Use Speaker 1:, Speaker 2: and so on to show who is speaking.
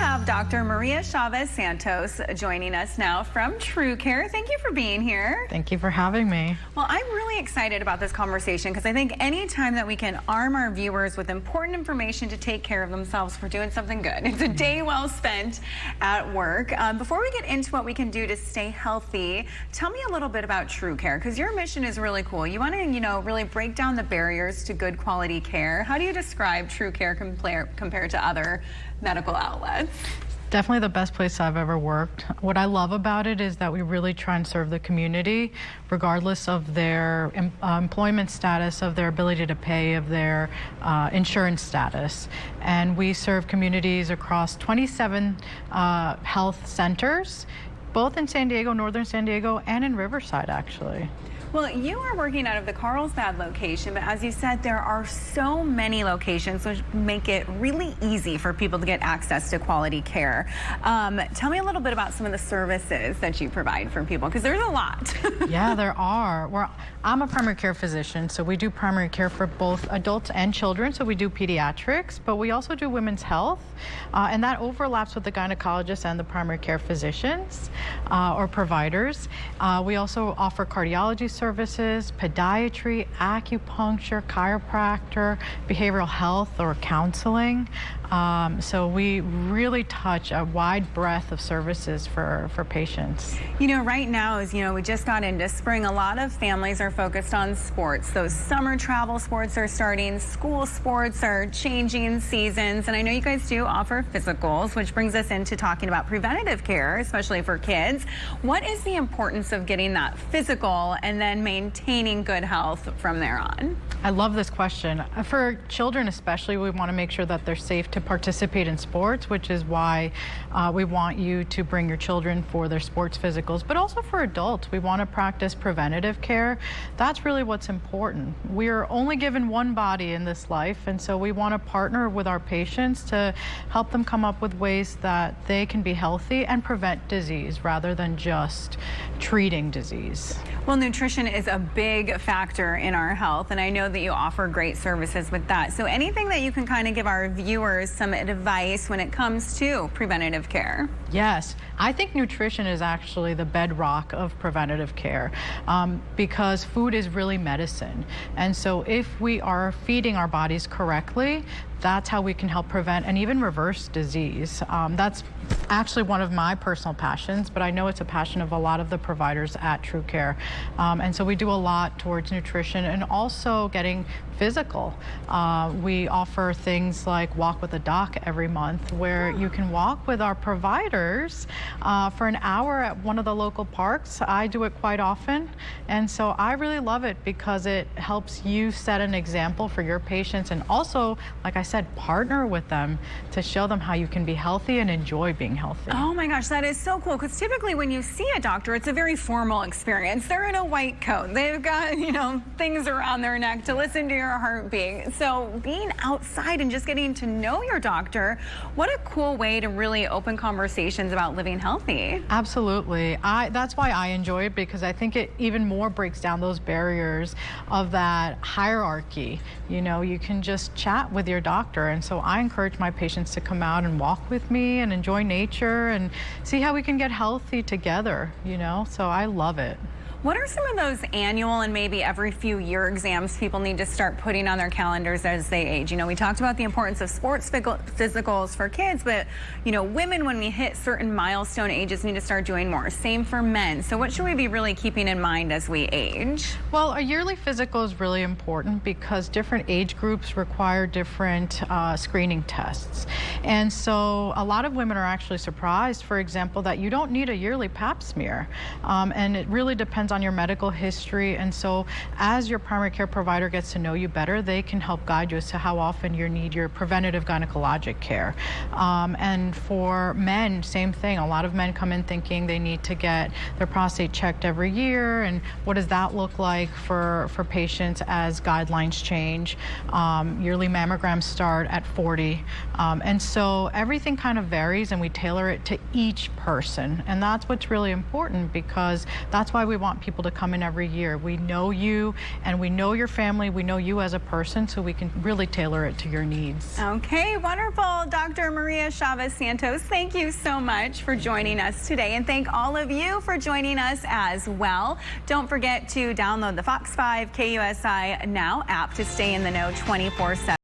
Speaker 1: have Dr. Maria Chavez Santos joining us now from TrueCare. Thank you for being here.
Speaker 2: Thank you for having me.
Speaker 1: Well, I'm really excited about this conversation because I think anytime that we can arm our viewers with important information to take care of themselves, we're doing something good. It's a day well spent at work. Before we get into what we can do to stay healthy, tell me a little bit about TrueCare, because your mission is really cool. You want to, really break down the barriers to good quality care. How do you describe TrueCare compared to other medical outlets?
Speaker 2: Definitely the best place I've ever worked. What I love about it is that we really try and serve the community, regardless of their employment status, of their ability to pay, of their insurance status. And we serve communities across 27 health centers, both in San Diego, northern San Diego, and in Riverside, actually.
Speaker 1: Well, you are working out of the Carlsbad location, but as you said, there are so many locations which make it really easy for people to get access to quality care. Tell me a little bit about some of the services that you provide for people, because there's a lot.
Speaker 2: Yeah, there are. I'm a primary care physician, so we do primary care for both adults and children, so we do pediatrics, but we also do women's health, and that overlaps with the gynecologists and the primary care physicians or providers. We also offer cardiology services, podiatry, acupuncture, chiropractor, behavioral health or counseling. So we really touch a wide breadth of services for patients.
Speaker 1: Right now, as we just got into spring, a lot of families are focused on sports. Those summer travel sports are starting, school sports are changing seasons, and I know you guys do offer physicals, which brings us into talking about preventative care, especially for kids. What is the importance of getting that physical and then maintaining good health from there on?
Speaker 2: I love this question. For children especially, we want to make sure that they're safe to participate in sports, which is why we want you to bring your children for their sports physicals. But also for adults, we want to practice preventative care. That's really what's important. We're only given one body in this life, and so we want to partner with our patients to help them come up with ways that they can be healthy and prevent disease rather than just treating disease.
Speaker 1: Well, nutrition is a big factor in our health, and I know that you offer great services with that. So anything that you can kind of give our viewers some advice when it comes to preventative care?
Speaker 2: Yes, I think nutrition is actually the bedrock of preventative care because food is really medicine. And so if we are feeding our bodies correctly, that's how we can help prevent and even reverse disease. That's actually one of my personal passions, but I know it's a passion of a lot of the providers at TrueCare. And so we do a lot towards nutrition and also getting physical. We offer things like Walk with a Doc every month, where you can walk with our providers for an hour at one of the local parks. I do it quite often, and so I really love it because it helps you set an example for your patients, and also, like I said, partner with them to show them how you can be healthy and enjoy being healthy.
Speaker 1: Oh my gosh, that is so cool, because typically when you see a doctor, it's a very formal experience. They're in a white coat. They've got, things around their neck to listen to your heartbeat. So being outside and just getting to know your doctor, what a cool way to really open conversations about living healthy.
Speaker 2: Absolutely. That's why I enjoy it, because I think it even more breaks down those barriers of that hierarchy. You can just chat with your doctor, and so I encourage my patients to come out and walk with me and enjoy nature and see how we can get healthy together, so I love it.
Speaker 1: What are some of those annual and maybe every few year exams people need to start putting on their calendars as they age? We talked about the importance of sports physicals for kids, but women, when we hit certain milestone ages, need to start doing more. Same for men. So what should we be really keeping in mind as we age?
Speaker 2: Well, a yearly physical is really important because different age groups require different screening tests. And so a lot of women are actually surprised, for example, that you don't need a yearly pap smear. And it really depends on your medical history, and so as your primary care provider gets to know you better, they can help guide you as to how often you need your preventative gynecologic care. And for men, same thing. A lot of men come in thinking they need to get their prostate checked every year, and what does that look like for patients as guidelines change? Yearly mammograms start at 40, and so everything kind of varies, and we tailor it to each person, and that's what's really important, because that's why we want want people to come in every year. We know you and we know your family. We know you as a person, so we can really tailor it to your needs.
Speaker 1: Okay, wonderful. Dr. Maria Chavez Santos, thank you so much for joining us today, and thank all of you for joining us as well. Don't forget to download the Fox 5 KUSI Now app to stay in the know 24/7.